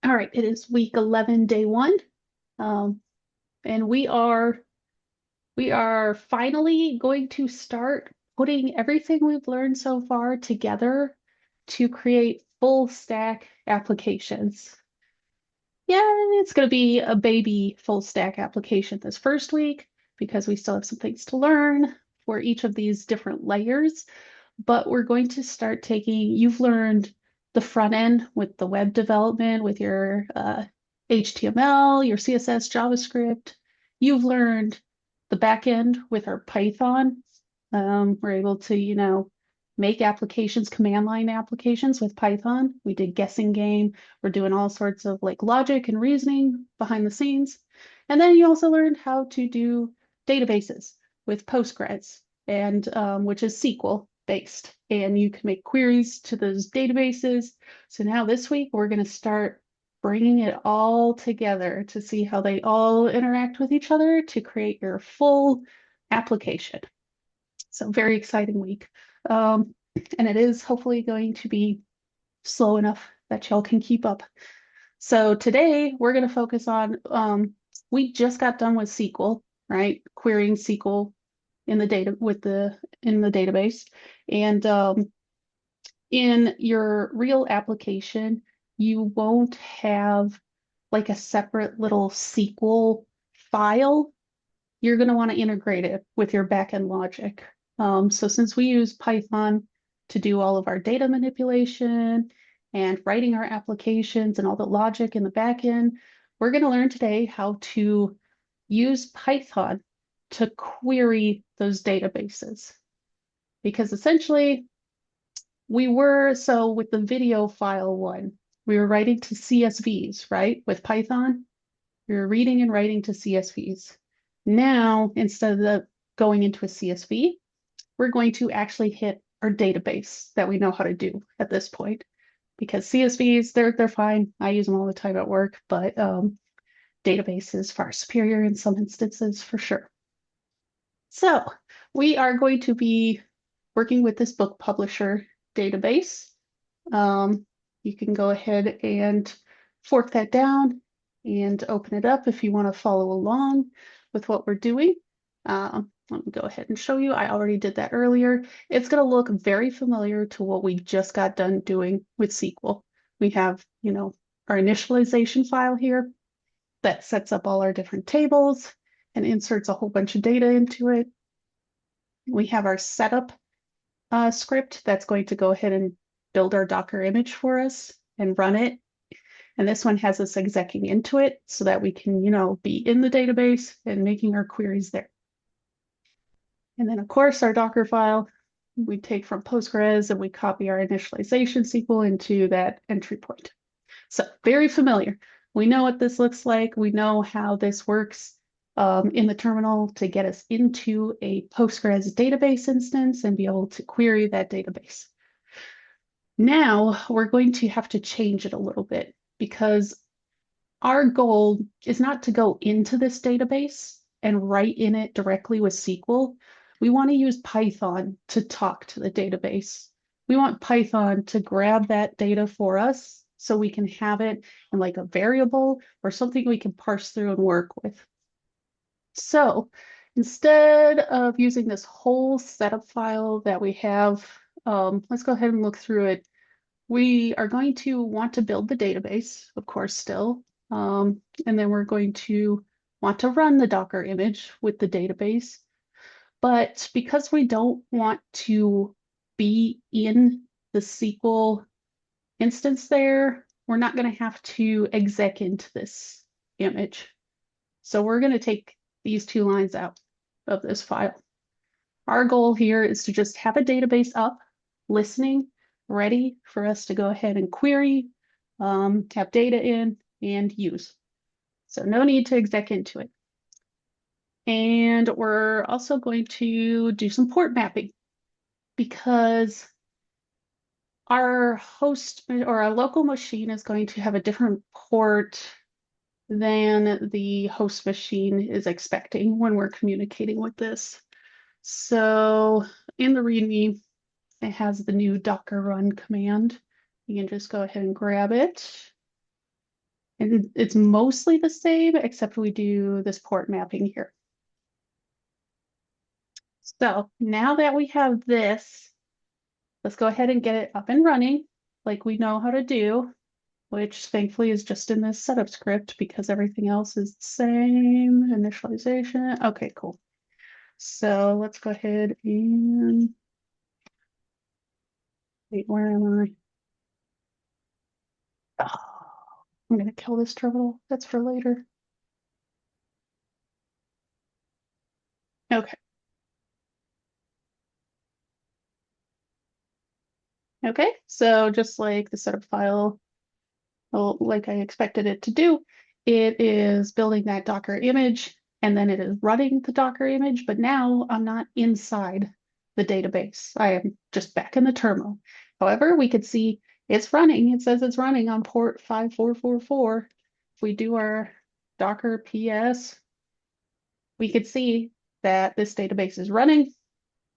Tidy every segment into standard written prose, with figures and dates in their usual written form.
All right, it is week 11, day one. Um, and we are finally going to start putting everything we've learned so far together to create full stack applications. Yeah, it's going to be a baby full stack application this first week because we still have some things to learn for each of these different layers. But we're going to start you've learned the front end with the web development, with your HTML, your CSS, JavaScript. You've learned the back end with our Python. We're able to, make applications, command line applications with Python. We did guessing game. We're doing all sorts of like logic and reasoning behind the scenes. And then you also learned how to do databases with Postgres and which is SQL based. And you can make queries to those databases. So now this week we're going to start bringing it all together to see how they all interact with each other to create your full application. So very exciting week. Um, and it is hopefully going to be slow enough that y'all can keep up. So today we're going to focus on, we just got done with SQL, right? Querying SQL in the in the database. And in your real application, you won't have like a separate little SQL file. You're going to want to integrate it with your backend logic. So since we use Python to do all of our data manipulation and writing our applications and all the logic in the backend, we're going to learn today how to use Python to query those databases. Because essentially, so with the video file one, we were writing to CSVs, right? With Python, we were reading and writing to CSVs. Now, instead of going into a CSV, we're going to actually hit our database that we know how to do at this point. Because CSVs, they're fine. I use them all the time at work, but database is far superior in some instances for sure. So we are going to be working with this book publisher database. Um, you can go ahead and fork that down and open it up if you want to follow along with what we're doing. Let me go ahead and show you. I already did that earlier. It's going to look very familiar to what we just got done doing with SQL. We have, our initialization file here that sets up all our different tables and inserts a whole bunch of data into it. We have our setup script that's going to go ahead and build our Docker image for us and run it. And this one has us execing into it so that we can, be in the database and making our queries there. And then, of course, our Docker file we take from Postgres and we copy our initialization SQL into that entry point. So very familiar. We know what this looks like. We know how this works in the terminal to get us into a Postgres database instance and be able to query that database. Now we're going to have to change it a little bit because our goal is not to go into this database and write in it directly with SQL. We want to use Python to talk to the database. We want Python to grab that data for us so we can have it in like a variable or something we can parse through and work with. So instead of using this whole setup file that we have, let's go ahead and look through it. We are going to want to build the database, of course, still. And then we're going to want to run the Docker image with the database. But because we don't want to be in the SQL instance there, we're not going to have to exec into this image. So we're going to take these two lines out of this file. Our goal here is to just have a database up, listening, ready for us to go ahead and query, have data in, and use. So no need to exec into it. And we're also going to do some port mapping because our host or our local machine is going to have a different port than the host machine is expecting when we're communicating with this. So in the README, it has the new Docker run command. You can just go ahead and grab it. And it's mostly the same, except we do this port mapping here. So now that we have this, let's go ahead and get it up and running like we know how to do, which thankfully is just in this setup script because everything else is the same. Initialization. Okay, cool. So let's go ahead and wait, where am I? Oh, I'm gonna kill this terminal. That's for later. Okay. Okay, so just like the setup file, well, like I expected it to do, it is building that Docker image and then it is running the Docker image, but now I'm not inside the database. I am just back in the terminal. However, we could see it's running. It says it's running on port 5444. If we do our Docker PS, we could see that this database is running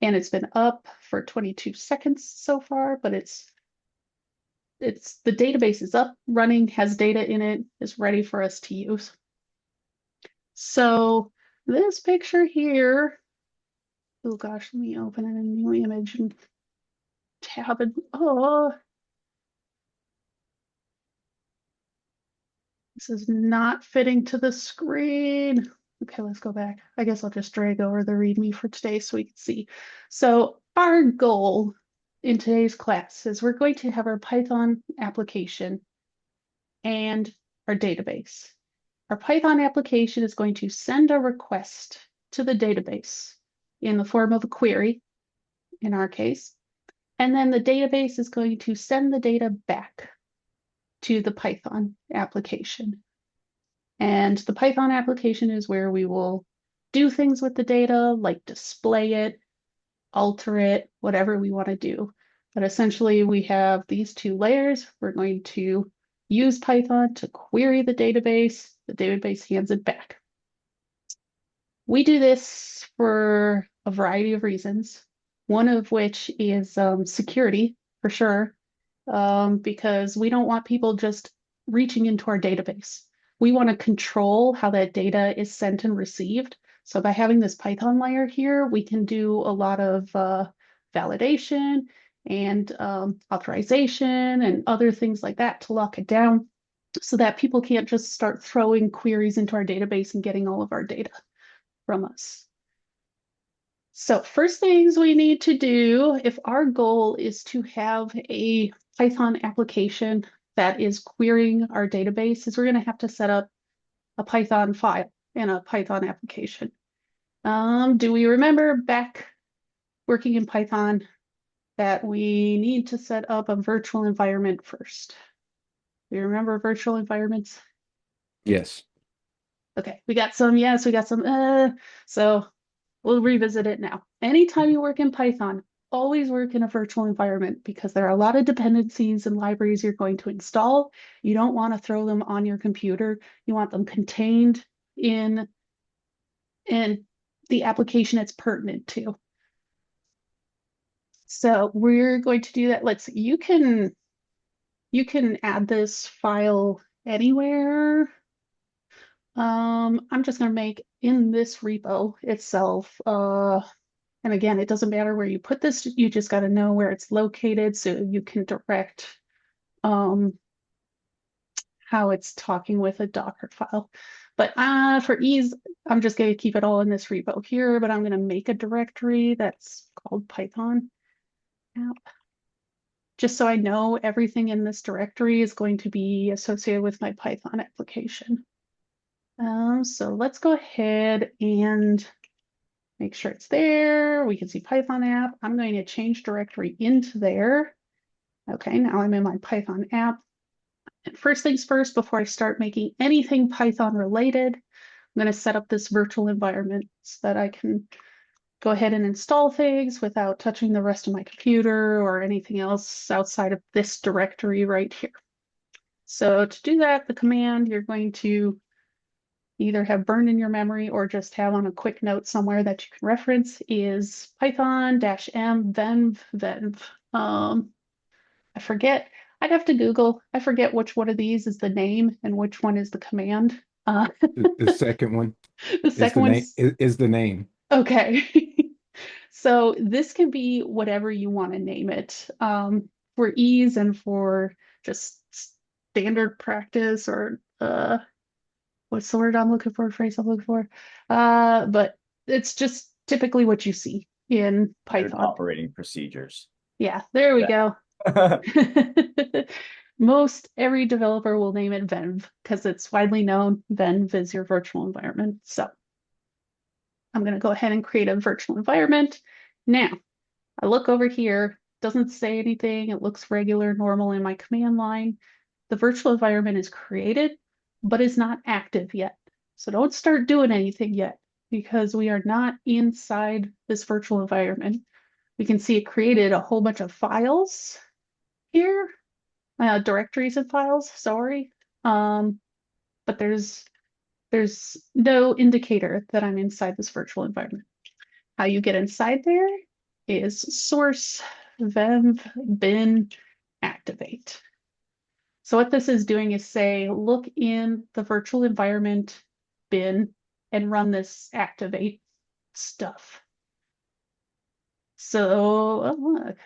and it's been up for 22 seconds so far, but it's the database is up, running, has data in it, is ready for us to use. So this picture here, oh gosh, let me open in a new image and tab it. Oh, this is not fitting to the screen. Okay, let's go back. I guess I'll just drag over the README for today so we can see. So our goal in today's class is we're going to have our Python application and our database. Our Python application is going to send a request to the database in the form of a query, in our case, and then the database is going to send the data back to the Python application. And the Python application is where we will do things with the data, like display it, alter it, whatever we want to do. But essentially, we have these two layers. We're going to use Python to query the database hands it back. We do this for a variety of reasons, one of which is security, for sure, because we don't want people just reaching into our database. We want to control how that data is sent and received. So by having this Python layer here, we can do a lot of validation and authorization and other things like that to lock it down so that people can't just start throwing queries into our database and getting all of our data from us. So first things we need to do, if our goal is to have a Python application that is querying our database, is we're going to have to set up a Python file in a Python application. Do we remember back working in Python that we need to set up a virtual environment first? Do you remember virtual environments? Yes. Okay, we got some yes, we got some so we'll revisit it now. Anytime you work in Python, always work in a virtual environment because there are a lot of dependencies and libraries you're going to install. You don't want to throw them on your computer. You want them contained in the application it's pertinent to. So we're going to do that. You can add this file anywhere. I'm just going to make in this repo itself. And again, it doesn't matter where you put this, you just got to know where it's located so you can direct how it's talking with a Docker file. But for ease, I'm just going to keep it all in this repo here, but I'm going to make a directory that's called Python app, just so I know everything in this directory is going to be associated with my Python application. So let's go ahead and make sure it's there. We can see Python app. I'm going to change directory into there. Okay, now I'm in my Python app. And first things first, before I start making anything Python related, I'm going to set up this virtual environment so that I can go ahead and install things without touching the rest of my computer or anything else outside of this directory right here. So to do that, the command you're going to either have burned in your memory or just have on a quick note somewhere that you can reference is python-m venv. I forget. I'd have to Google. I forget which one of these is the name and which one is the command. The second one The is second the name one's is the name. okay. So this can be whatever you want to name it. For ease and for just standard practice or what's the word I'm looking for, phrase I'm looking for. But it's just typically what you see in Standard Python. operating procedures. Yeah, there we go. Yeah. Most every developer will name it Venv because it's widely known. Venv is your virtual environment. So I'm going to go ahead and create a virtual environment. Now, I look over here, doesn't say anything. It looks regular, normal in my command line. The virtual environment is created, but is not active yet. So don't start doing anything yet because we are not inside this virtual environment. We can see it created a whole bunch of files here, directories and files, sorry. But there's no indicator that I'm inside this virtual environment. How you get inside there is source venv bin activate. So what this is doing is say, look in the virtual environment bin and run this activate stuff. So look,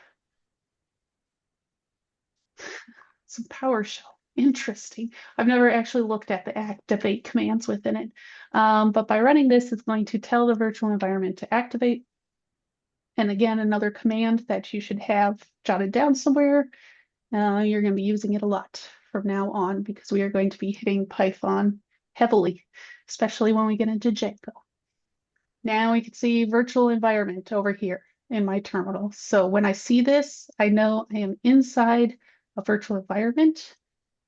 some PowerShell. Interesting. I've never actually looked at the activate commands within it. But by running this, it's going to tell the virtual environment to activate. And again, another command that you should have jotted down somewhere. You're going to be using it a lot from now on because we are going to be hitting Python heavily, especially when we get into Django. Now we can see virtual environment over here in my terminal. So when I see this, I know I am inside a virtual environment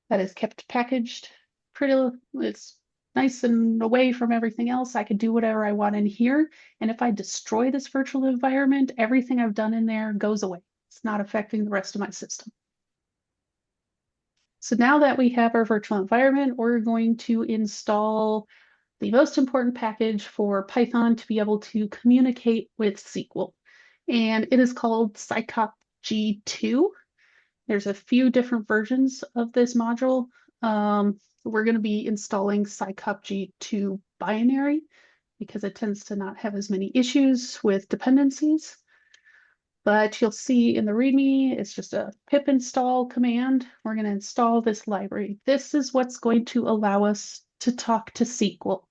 that is kept packaged pretty, it's nice and away from everything else. I could do whatever I want in here. And if I destroy this virtual environment, everything I've done in there goes away. It's not affecting the rest of my system. So now that we have our virtual environment, we're going to install the most important package for Python to be able to communicate with SQL. And it is called scicop G2. There's a few different versions of this module. We're going to be installing scicop G2 binary because it tends to not have as many issues with dependencies. But you'll see in the README, it's just a pip install command. We're going to install this library. This is what's going to allow us to talk to SQL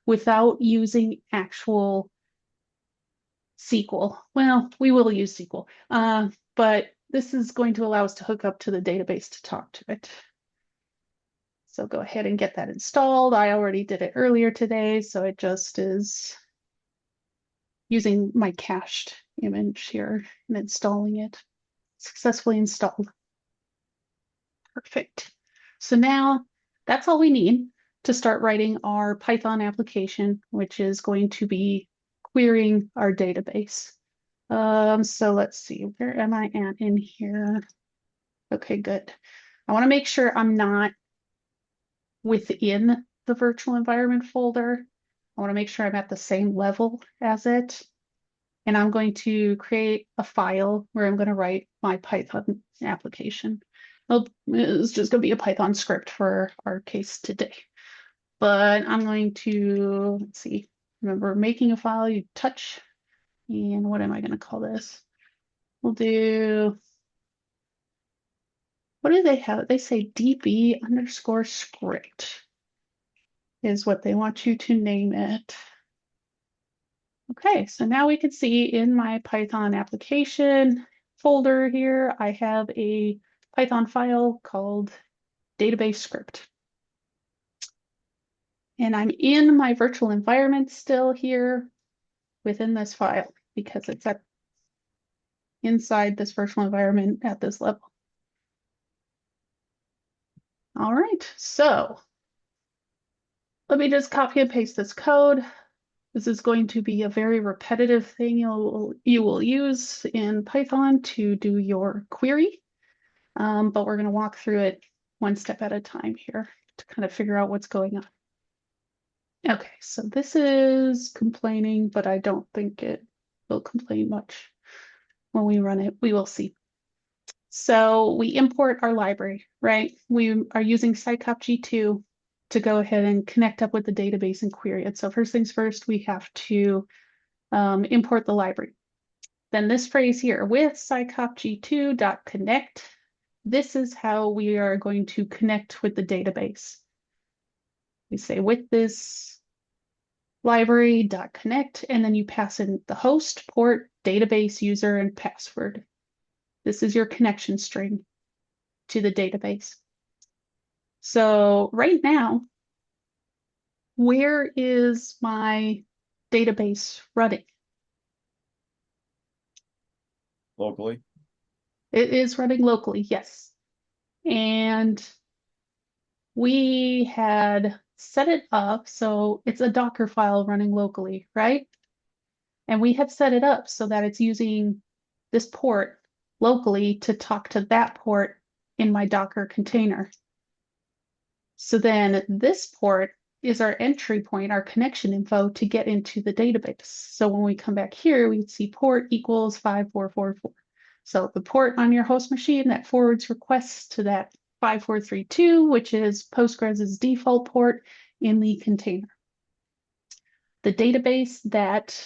without using actual SQL. Well, we will use SQL, but this is going to allow us to hook up to the database to talk to it. So go ahead and get that installed. I already did it earlier today, so it just is using my cached image here and installing it. Successfully installed. Perfect. So now that's all we need to start writing our Python application, which is going to be querying our database. So let's see, where am I at in here? Okay, good. I want to make sure I'm not within the virtual environment folder. I want to make sure I'm at the same level as it. And I'm going to create a file where I'm going to write my Python application. Well, it's just going to be a Python script for our case today. But I'm going to, let's see, remember making a file, you touch, and what am I going to call this? We'll do, what do they have? They say db underscore script is what they want you to name it. Okay, so now we can see in my Python application folder here, I have a Python file called database script. And I'm in my virtual environment still here within this file because it's inside this virtual environment at this level. All right, so let me just copy and paste this code. This is going to be a very repetitive thing you will use in Python to do your query. But we're going to walk through it one step at a time here to kind of figure out what's going on. Okay, so this is complaining, but I don't think it will complain much when we run it. We will see. So we import our library, right? We are using scicopg2 to go ahead and connect up with the database and query it. So first things first, we have to import the library. Then this phrase here, with scicopg2.connect, this is how we are going to connect with the database. We say with this library.connect, and then you pass in the host, port, database, user, and password. This is your connection string to the database. So right now, where is my database running? Locally. It is running locally, yes. And we had set it up so it's a Docker file running locally, right? And we had set it up so that it's using this port locally to talk to that port in my Docker container. So then this port is our entry point, our connection info to get into the database. So when we come back here, we see port equals 5444. So the port on your host machine that forwards requests to that 5432, which is Postgres's default port in the container. The database that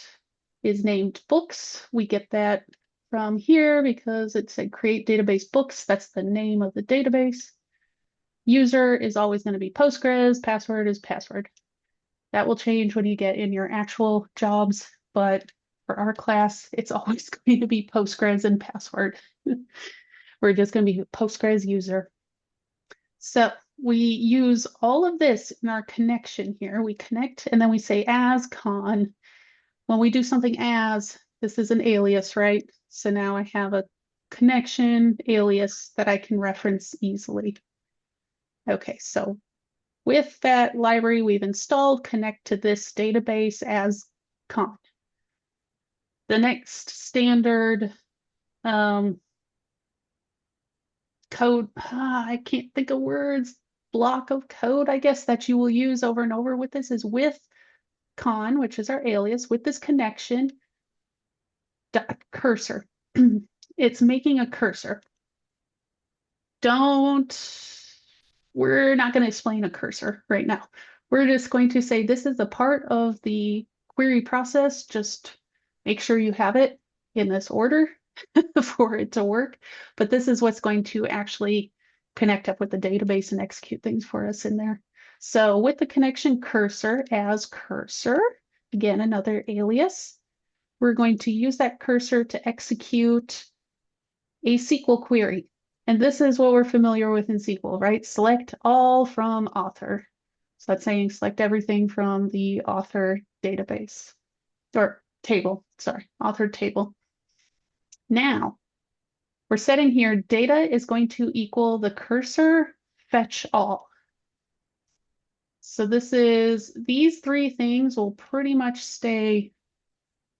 is named books, we get that from here because it said create database books. That's the name of the database. User is always going to be Postgres, password is password. That will change when you get in your actual jobs, but for our class, it's always going to be Postgres and password. We're just going to be Postgres user. So we use all of this in our connection here. We connect and then we say as con. When we do something as, this is an alias, right? So now I have a connection alias that I can reference easily. Okay, so with that library we've installed, connect to this database as con. The next standard code, I can't think of words, block of code, I guess, that you will use over and over with this is with con, which is our alias, with this connection, cursor. It's making a cursor. We're not going to explain a cursor right now. We're just going to say this is a part of the query process. Just make sure you have it in this order for it to work. But this is what's going to actually connect up with the database and execute things for us in there. So with the connection cursor as cursor, again, another alias, we're going to use that cursor to execute a SQL query. And this is what we're familiar with in SQL, right? Select all from author. So that's saying select everything from the author database or table, sorry, author table. Now we're setting here data is going to equal the cursor fetch all. So these three things will pretty much stay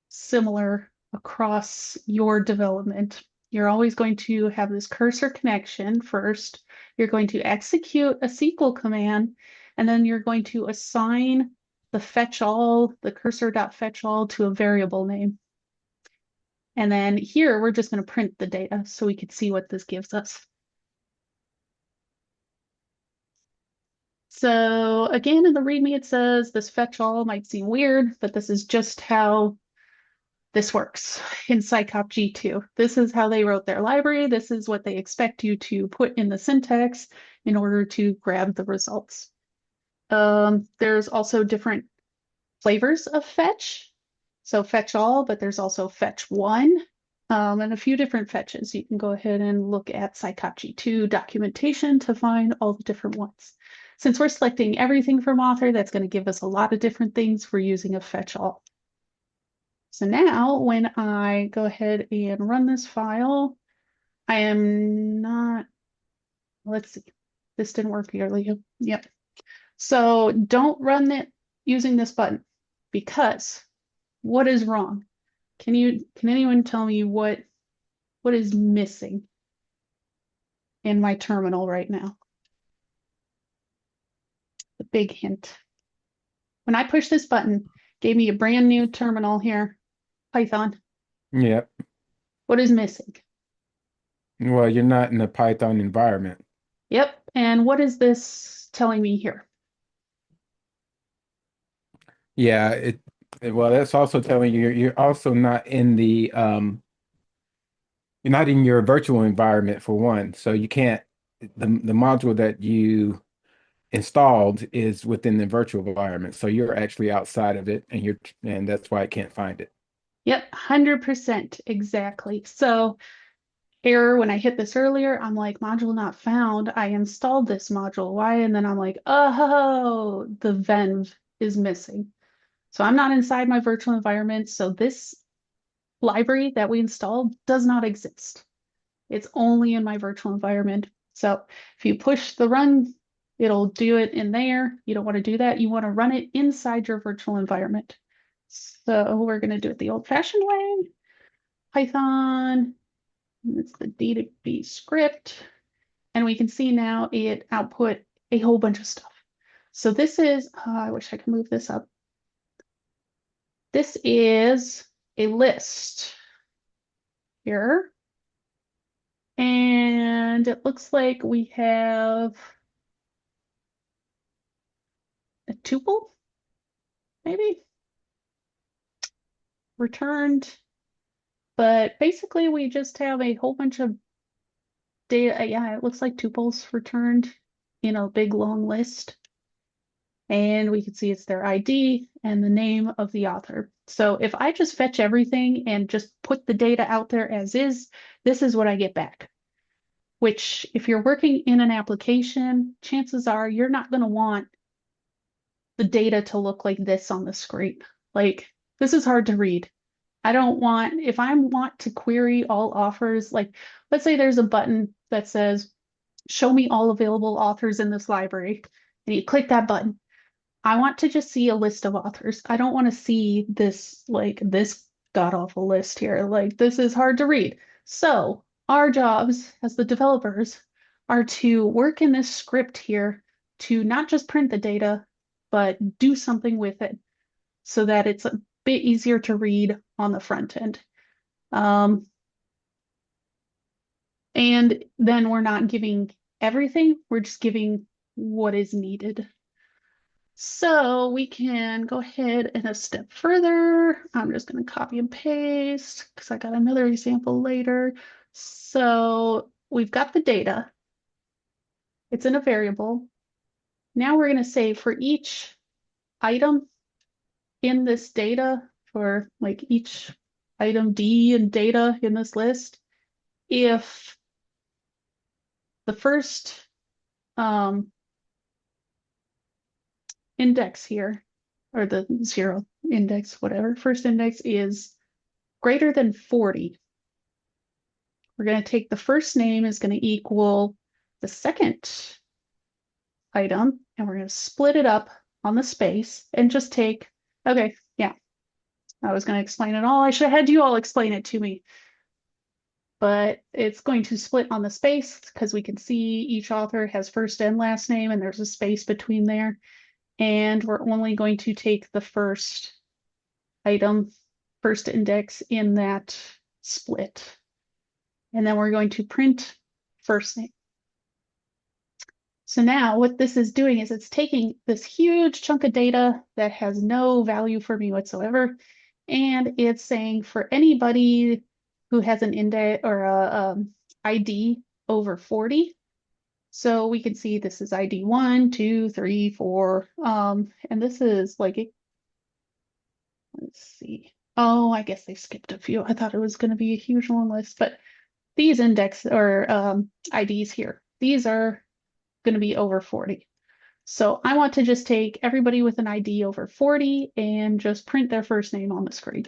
similar across your development. You're always going to have this cursor connection first. You're going to execute a SQL command, and then you're going to assign the fetch all, the cursor.fetch all to a variable name. And then here, we're just going to print the data so we could see what this gives us. So again, in the README, it says this fetch all might seem weird, but this is just how this works in scicopg2. This is how they wrote their library. This is what they expect you to put in the syntax in order to grab the results. There's also different flavors of fetch. So fetch all, but there's also fetch one, and a few different fetches. You can go ahead and look at scicopg2 documentation to find all the different ones. Since we're selecting everything from author, that's going to give us a lot of different things for using a fetch all. So now when I go ahead and run this file, I am not, let's see, this didn't work earlier. Yep. So don't run it using this button because what is wrong? Can anyone tell me what is missing in my terminal right now? The big hint. When I push this button, gave me a brand new terminal here, Python. Yep. What is missing? Well, you're not in a Python environment. Yep. And what is this telling me here? Yeah, well, that's also telling you you're also not in the you're not in your virtual environment for one. So you can't the module that you installed is within the virtual environment. So you're actually outside of it and that's why I can't find it. Yep, 100% exactly. So error when I hit this earlier, I'm like, module not found. I installed this module. Why? And then I'm like, oh, the venv is missing. So I'm not inside my virtual environment. So this library that we installed does not exist. It's only in my virtual environment. So if you push the run, it'll do it in there. You don't want to do that. You want to run it inside your virtual environment. So we're going to do it the old-fashioned way. Python, it's the DB script. And we can see now it output a whole bunch of stuff. So this is, I wish I could move this up. This is a list here. And it looks like we have a tuple, maybe, returned. But basically, we just have a whole bunch of data. Yeah, it looks like tuples returned in a big long list. And we can see it's their ID and the name of the author. So if I just fetch everything and just put the data out there as is, this is what I get back. Which, if you're working in an application, chances are you're not going to want the data to look like this on the screen. Like, this is hard to read. I don't want, if I want to query all authors, like, let's say there's a button that says, show me all available authors in this library, and you click that button. I want to just see a list of authors. I don't want to see this, like, this god-awful list here. Like, this is hard to read. So, our jobs as the developers are to work in this script here to not just print the data, but do something with it so that it's a bit easier to read on the front end. And then we're not giving everything, we're just giving what is needed. So we can go ahead and a step further. I'm just going to copy and paste because I got another example later. So we've got the data. It's in a variable. Now we're going to say for each item in this data, for like each item D and data in this list, if the first index here, or the zero index, whatever, first index is greater than 40, we're going to take the first name is going to equal the second item, and we're going to split it up on the space and just take, okay, yeah, I was going to explain it all. I should have had you all explain it to me. But it's going to split on the space because we can see each author has first and last name and there's a space between there. And we're only going to take the first item, first index in that split. And then we're going to print first name. So now what this is doing is it's taking this huge chunk of data that has no value for me whatsoever, and it's saying for anybody who has an index or a ID over 40. So we can see this is ID 1, 2, 3, 4, and this is like, let's see. Oh, I guess they skipped a few. I thought it was going to be a huge long list, but these index or IDs here, these are going to be over 40. So I want to just take everybody with an ID over 40 and just print their first name on the screen.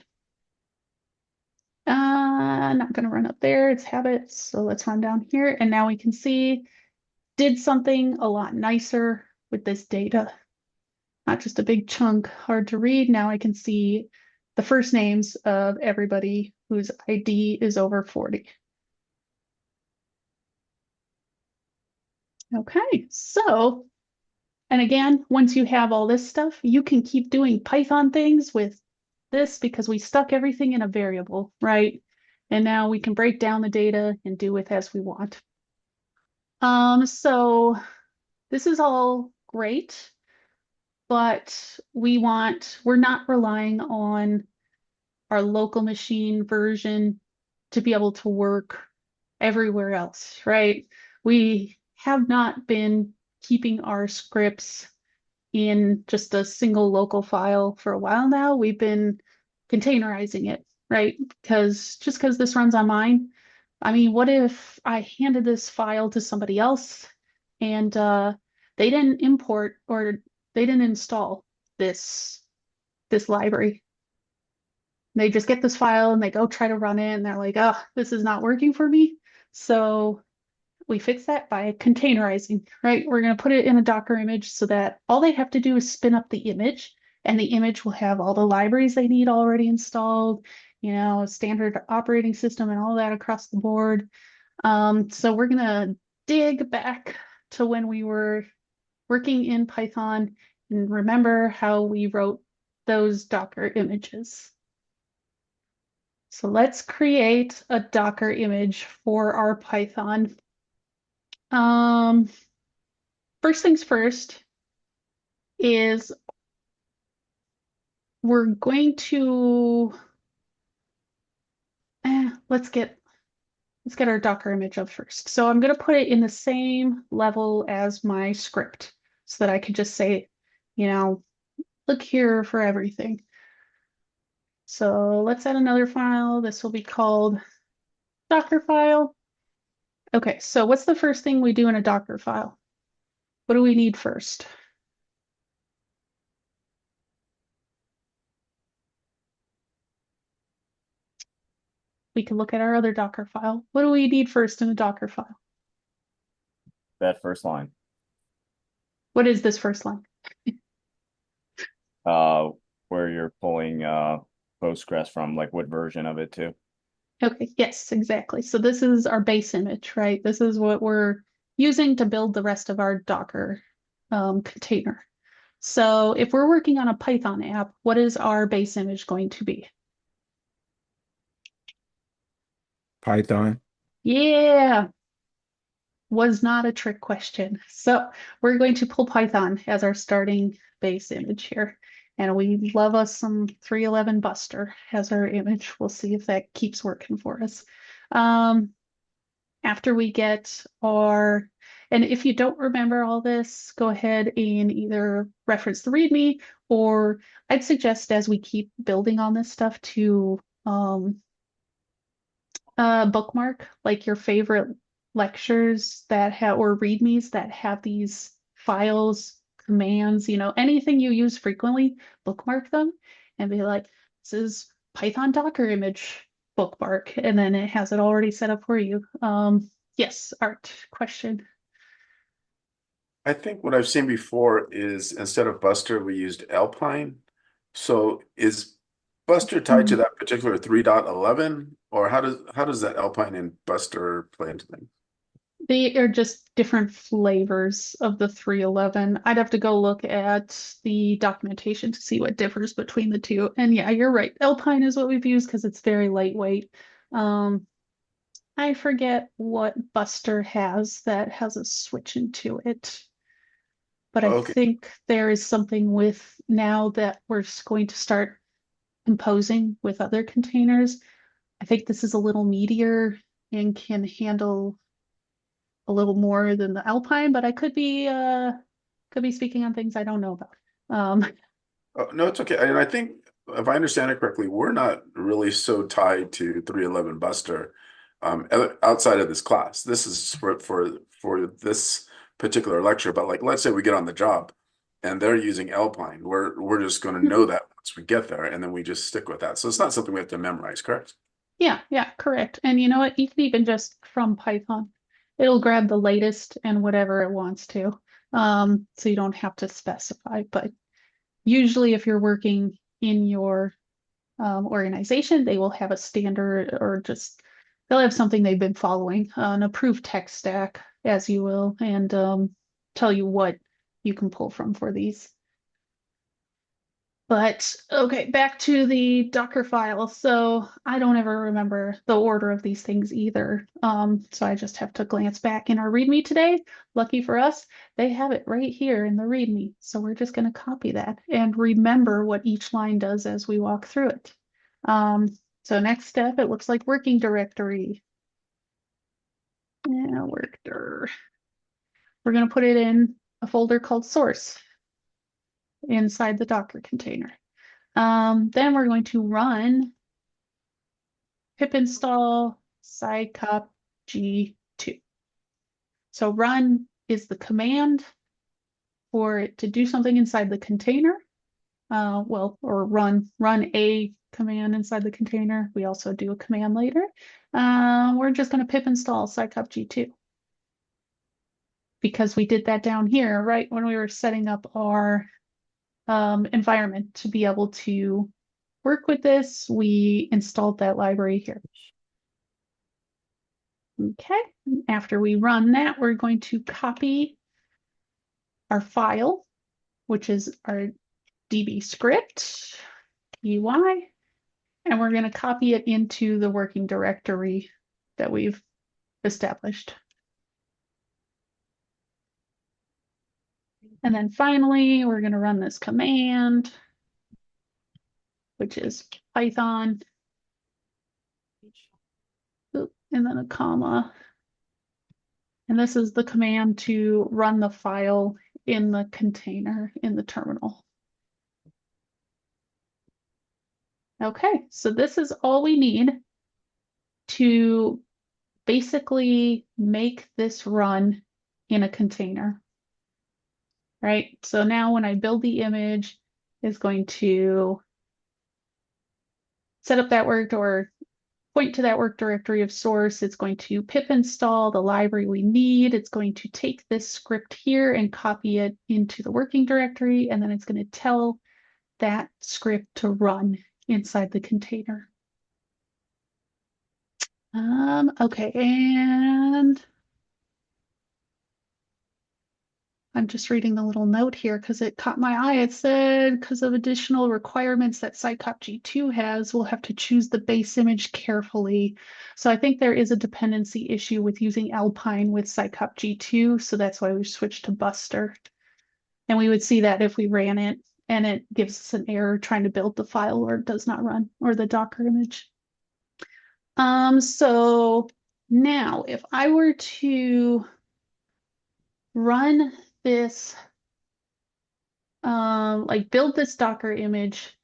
Not going to run up there, it's habits. So let's run down here. And now we can see, did something a lot nicer with this data. Not just a big chunk, hard to read. Now I can see the first names of everybody whose ID is over 40. Okay, so, and again, once you have all this stuff, you can keep doing Python things with this because we stuck everything in a variable, right? And now we can break down the data and do with as we want. So this is all great, but we're not relying on our local machine version to be able to work everywhere else, right? We have not been keeping our scripts in just a single local file for a while now. We've been containerizing it, right? Because this runs on mine, I mean, what if I handed this file to somebody else and they didn't import or they didn't install this this library? They just get this file and they go try to run it and they're like, oh, this is not working for me. So we fix that by containerizing, right? We're going to put it in a Docker image so that all they have to do is spin up the image, and the image will have all the libraries they need already installed, standard operating system and all that across the board. So we're going to dig back to when we were working in Python and remember how we wrote those Docker images. So let's create a Docker image for our Python. First things first is we're going to let's get our Docker image up first. So I'm going to put it in the same level as my script so that I could just say, look here for everything. So let's add another file. This will be called Docker file. Okay, so what's the first thing we do in a Docker file? What do we need first? We can look at our other Docker file. What do we need first in a Docker file? That first line. What is this first line? Where you're pulling Postgres from, like what version of it too. Okay, yes, exactly. So this is our base image, right? This is what we're using to build the rest of our Docker container. So if we're working on a Python app, what is our base image going to be? Python. Yeah, was not a trick question. So we're going to pull Python as our starting base image here. And we love us some 311 Buster as our image. We'll see if that keeps working for us. After we get and if you don't remember all this, go ahead and either reference the README, or I'd suggest as we keep building on this stuff to bookmark like your favorite lectures that have or readmes that have these files, commands, anything you use frequently, bookmark them and be like, this is Python Docker image bookmark, and then it has it already set up for you. Yes, Art, question. I think what I've seen before is instead of Buster, we used Alpine. So is Buster tied to that particular 3.11, or how does that Alpine and Buster play into things? They are just different flavors of the 311. I'd have to go look at the documentation to see what differs between the two. And yeah, you're right. Alpine is what we've used because it's very lightweight. Um, I forget what Buster has that has a switch into it. But I Okay. think there is something with now that we're going to start composing with other containers. I think this is a little meatier and can handle a little more than the Alpine, but I could be speaking on things I don't know about. Um, Oh, no, it's okay. And I think if I understand it correctly, we're not really so tied to 311 Buster outside of this class. This is for this particular lecture. But like, let's say we get on the job and they're using Alpine. We're just going to know that once we get there, and then we just stick with that. So it's not something we have to memorize, correct? yeah, correct. And you know what? You can even just from Python, it'll grab the latest and whatever it wants to. So you don't have to specify. But usually, if you're working in your organization, they will have a standard or just they'll have something they've been following, an approved tech stack, as you will, and tell you what you can pull from for these. But okay, back to the Docker file. So I don't ever remember the order of these things either. So I just have to glance back in our README today. Lucky for us, they have it right here in the README. So we're just going to copy that and remember what each line does as we walk through it. So next step, it looks like working directory. Yeah, work dir. We're going to put it in a folder called source inside the Docker container. Then we're going to run pip install scicop g2. So run is the command for it to do something inside the container. Or run a command inside the container. We also do a command later. We're just going to pip install scicop g2 because we did that down here, right, when we were setting up our environment to be able to work with this. We installed that library here. Okay, after we run that, we're going to copy our file, which is our DB script, UI, and we're going to copy it into the working directory that we've established. And then finally, we're going to run this command, which is Python, and then a comma. And this is the command to run the file in the container in the terminal. Okay, so this is all we need to basically make this run in a container, right? So now when I build the image, it's going to set up that work or point to that work directory of source. It's going to pip install the library we need. It's going to take this script here and copy it into the working directory, and then it's going to tell that script to run inside the container. Okay, and I'm just reading the little note here because it caught my eye. It said, because of additional requirements that scicop g2 has, we'll have to choose the base image carefully. So I think there is a dependency issue with using Alpine with scicop g2, so that's why we switched to Buster. And we would see that if we ran it, and it gives us an error trying to build the file or it does not run, or the Docker image. So now if I were to run this, like build this Docker image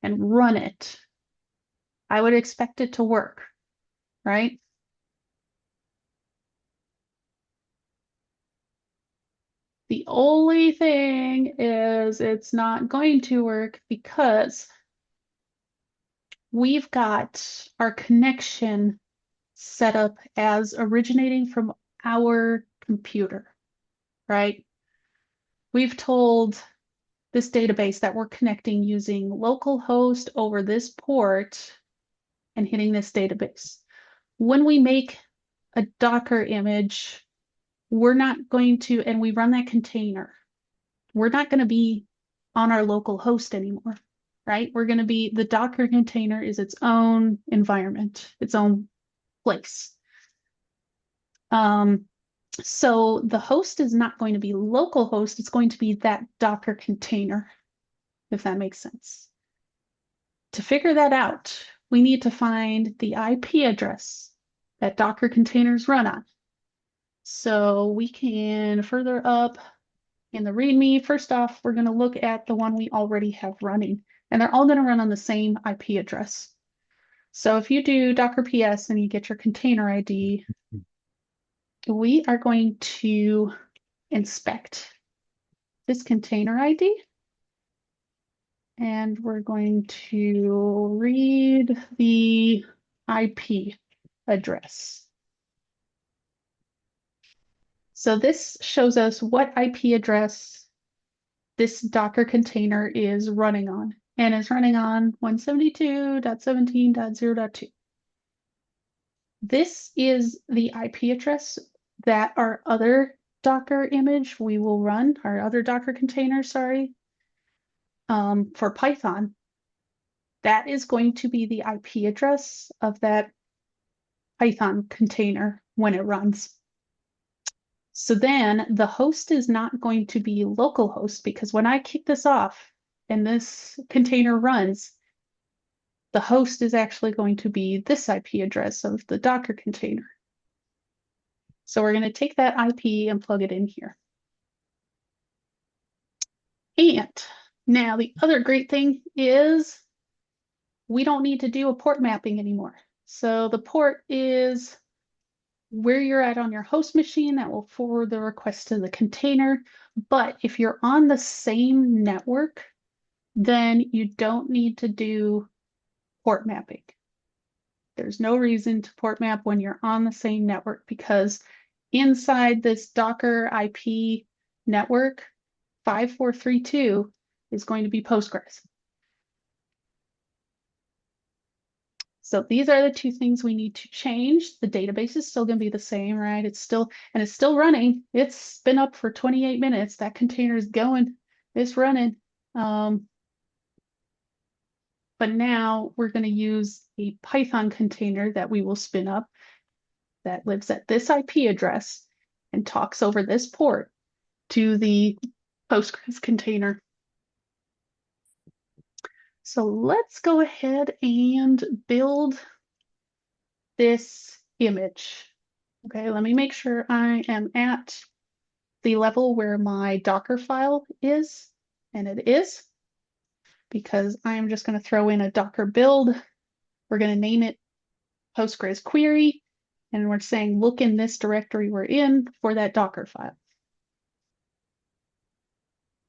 and run it, I would expect it to work, right? The only thing is it's not going to work because we've got our connection set up as originating from our computer, right? We've told this database that we're connecting using localhost over this port and hitting this database. When we make a Docker image, we're not going to, and we run that container, we're not going to be on our local host anymore, right? We're going to be, the Docker container is its own environment, its own place. So the host is not going to be localhost, it's going to be that Docker container, if that makes sense. To figure that out, we need to find the IP address that Docker containers run on. So we can further up in the README, first off, we're going to look at the one we already have running, and they're all going to run on the same IP address. So if you do Docker PS and you get your container ID, we are going to inspect this container ID. And we're going to read the IP address. So this shows us what IP address this Docker container is running on, and it's running on 172.17.0.2. This is the IP address that our other Docker image we will run, our other Docker container, sorry, for Python, that is going to be the IP address of that Python container when it runs. So then the host is not going to be localhost, because when I kick this off and this container runs, the host is actually going to be this IP address of the Docker container. So we're going to take that IP and plug it in here. And now the other great thing is we don't need to do a port mapping anymore. So the port is where you're at on your host machine. That will forward the request to the container. But if you're on the same network, then you don't need to do port mapping. There's no reason to port map when you're on the same network, because inside this Docker IP network, 5432 is going to be Postgres. So these are the two things we need to change. The database is still going to be the same, right? It's still running. It's been up for 28 minutes. That container is going, it's running. But now we're going to use a Python container that we will spin up that lives at this IP address and talks over this port to the Postgres container. So let's go ahead and build this image. Okay, let me make sure I am at the level where my Docker file is, and it is, because I am just going to throw in a Docker build. We're going to name it Postgres query, and we're saying look in this directory we're in for that Docker file.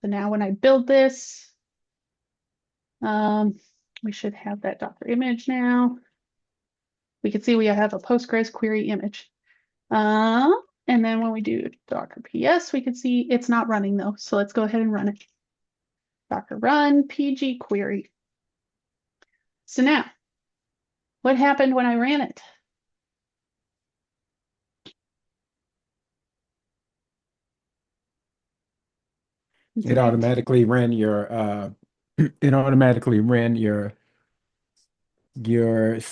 So now when I build this, we should have that Docker image now. We can see we have a Postgres query image. And then when we do Docker PS, we can see it's not running though. So let's go ahead and run it. Docker run PG query. So now, what happened when I ran it? It automatically ran your it automatically ran your it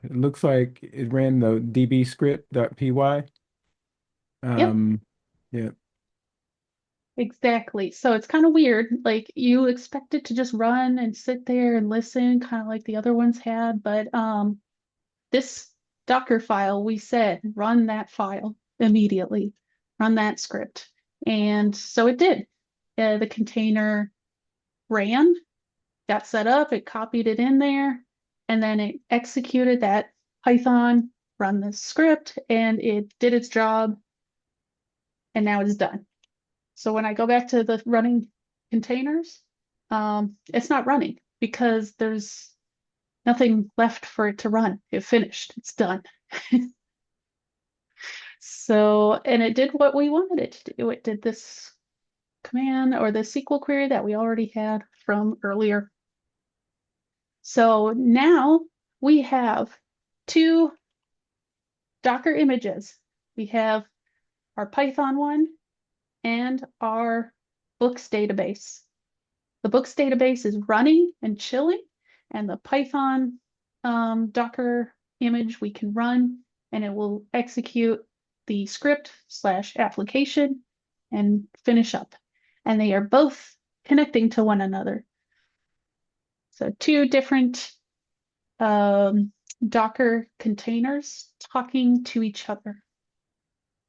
looks like it ran the db script.py. Yep. Yeah. Exactly. So it's kind of weird. Like you expect it to just run and sit there and listen, kind of like the other ones had. But this Docker file, we said run that file immediately, run that script. And so it did. The container ran, got set up, it copied it in there, and then it executed that Python, run this script, and it did its job, and now it's done. So when I go back to the running containers, it's not running because there's nothing left for it to run. It finished, it's done. So, and it did what we wanted it to do. It did this command or the SQL query that we already had from earlier. So now we have two Docker images. We have our Python one and our books database. The books database is running and chilling, and the Python Docker image we can run, and it will execute the script / application and finish up. And they are both connecting to one another. So two different Docker containers talking to each other.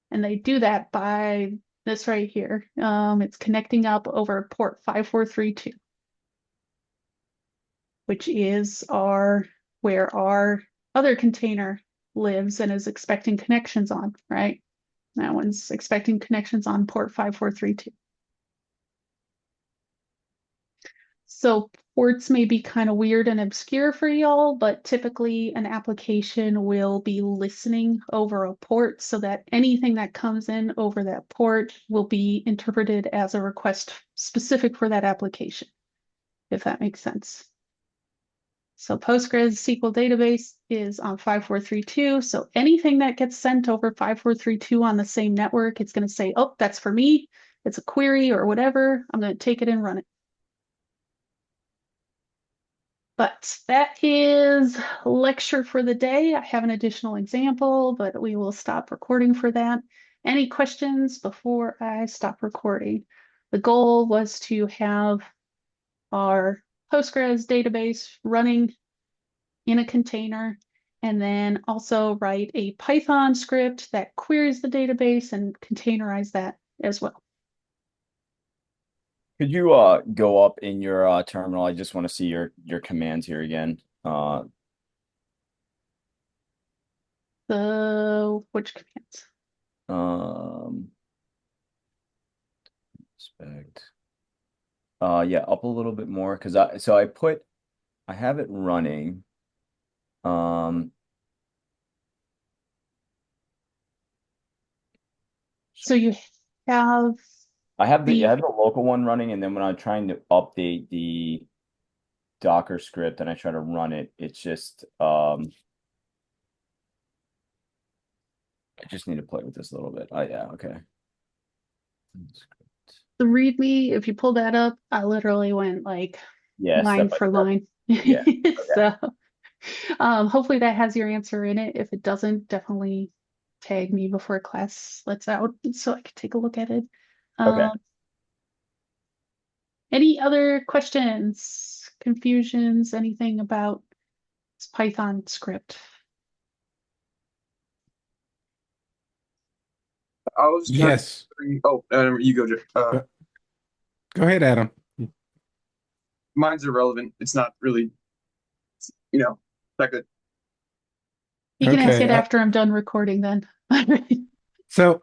And they do that by this right here. It's connecting up over port 5432, which is where our other container lives and is expecting connections on, right? That one's expecting connections on port 5432. So ports may be kind of weird and obscure for y'all, but typically an application will be listening over a port so that anything that comes in over that port will be interpreted as a request specific for that application, if that makes sense. So Postgres SQL database is on 5432. So anything that gets sent over 5432 on the same network, it's going to say, oh, that's for me. it's a query or whatever, I'm going to take it and run it. But that is lecture for the day. I have an additional example, but we will stop recording for that. Any questions before I stop recording? The goal was to have our Postgres database running in a container, and then also write a Python script that queries the database and containerize that as well. Could you go up in your terminal? I just want to see your commands here again. Which commands? Expect. Yeah, up a little bit more because I have it running. So you have I have the local one running, and then when I'm trying to update the Docker script and I try to run it, it's just I just need to play with this a little bit. Oh yeah, okay. the README. If you pull that up, I literally went like line for line. Yeah. Okay. So hopefully that has your answer in it. If it doesn't, definitely tag me before class lets out so I can take a look at it. Okay. Any other questions, confusions, anything about this Python script? I was Yes. Oh, you go, Jeff. Go ahead, Adam. Mine's irrelevant. It's not really, that good. You can ask Okay. it after I'm done recording then. So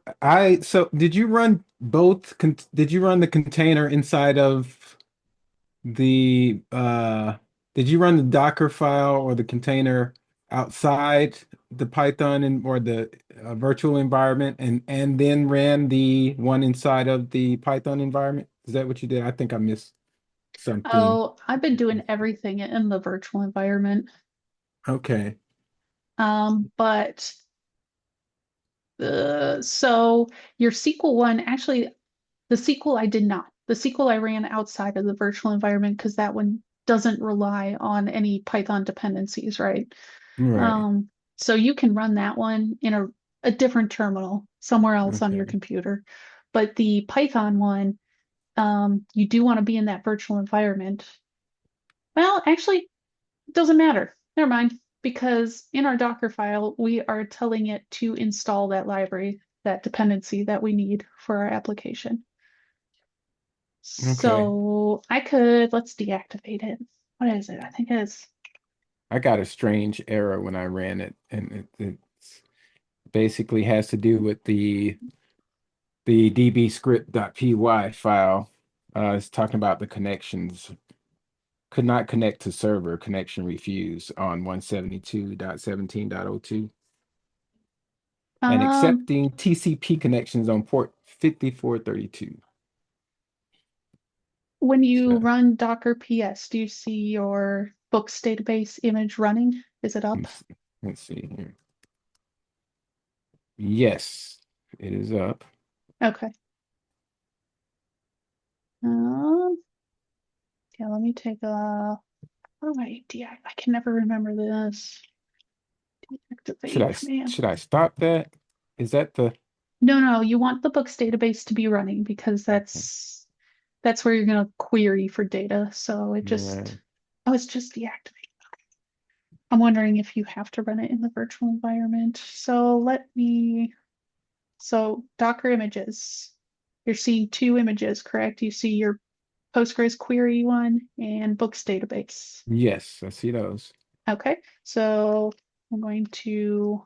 did you run both? Did you run the container inside of the did you run the Docker file or the container outside the Python or the virtual environment and then ran the one inside of the Python environment? Is that what you did? I think I missed something. Oh, I've been doing everything in the virtual environment. Okay. But so your SQL one, actually, the SQL I did not. The SQL I ran outside of the virtual environment because that one doesn't rely on any Python dependencies, right? Right. So you can run that one in a different terminal somewhere else on your Okay. computer. But the Python one, you do want to be in that virtual environment. Well, actually, it doesn't matter. Never mind. Because in our Docker file, we are telling it to install that library, that dependency that we need for our application. Okay. So let's deactivate it. What is it? I think it's I got a strange error when I ran it, and it basically has to do with the dbscript.py file. It's talking about the connections. Could not connect to server, connection refused on 172.17.02. And accepting TCP connections on port 5432. when you So run Docker PS, do you see your books database image running? Is it up? let's see here. Yes, it is up. Okay. Yeah, let me take a. What do I I can never remember this. Deactivate command. Should I stop that? Is that the No, you want the books database to be running because that's where you're gonna query for data. So it just right. it's just deactivate. I'm wondering if you have to run it in the virtual environment. So Docker images. You're seeing two images, correct? You see your Postgres query one and books database. Yes, I see those. Okay, so I'm going to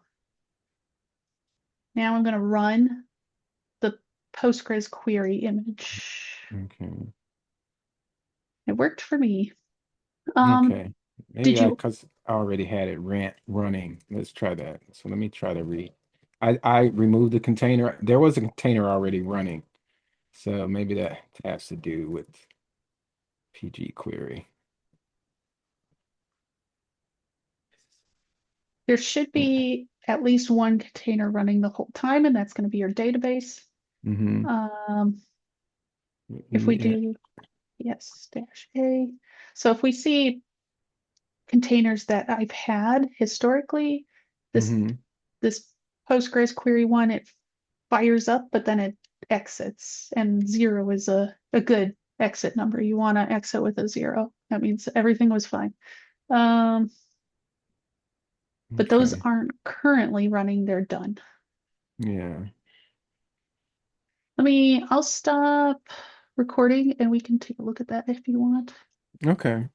run the Postgres query image. Okay. It worked for me. Okay. Did Maybe you? because I already had it running. Let's try that. So let me try to read. I removed the container. There was a container already running. So maybe that has to do with PG query. There should be at least one container running the whole time, and that's going to be your database. Mm-hmm. If we Yeah. do, yes, dash A. So if we see containers that I've had historically, this Mhm. this Postgres query one, it fires up, but then it exits, and 0 is a good exit number. You want to exit with a 0. That means everything was fine. But those Okay. aren't currently running, they're done. Yeah. I'll stop recording and we can take a look at that if you want. Okay.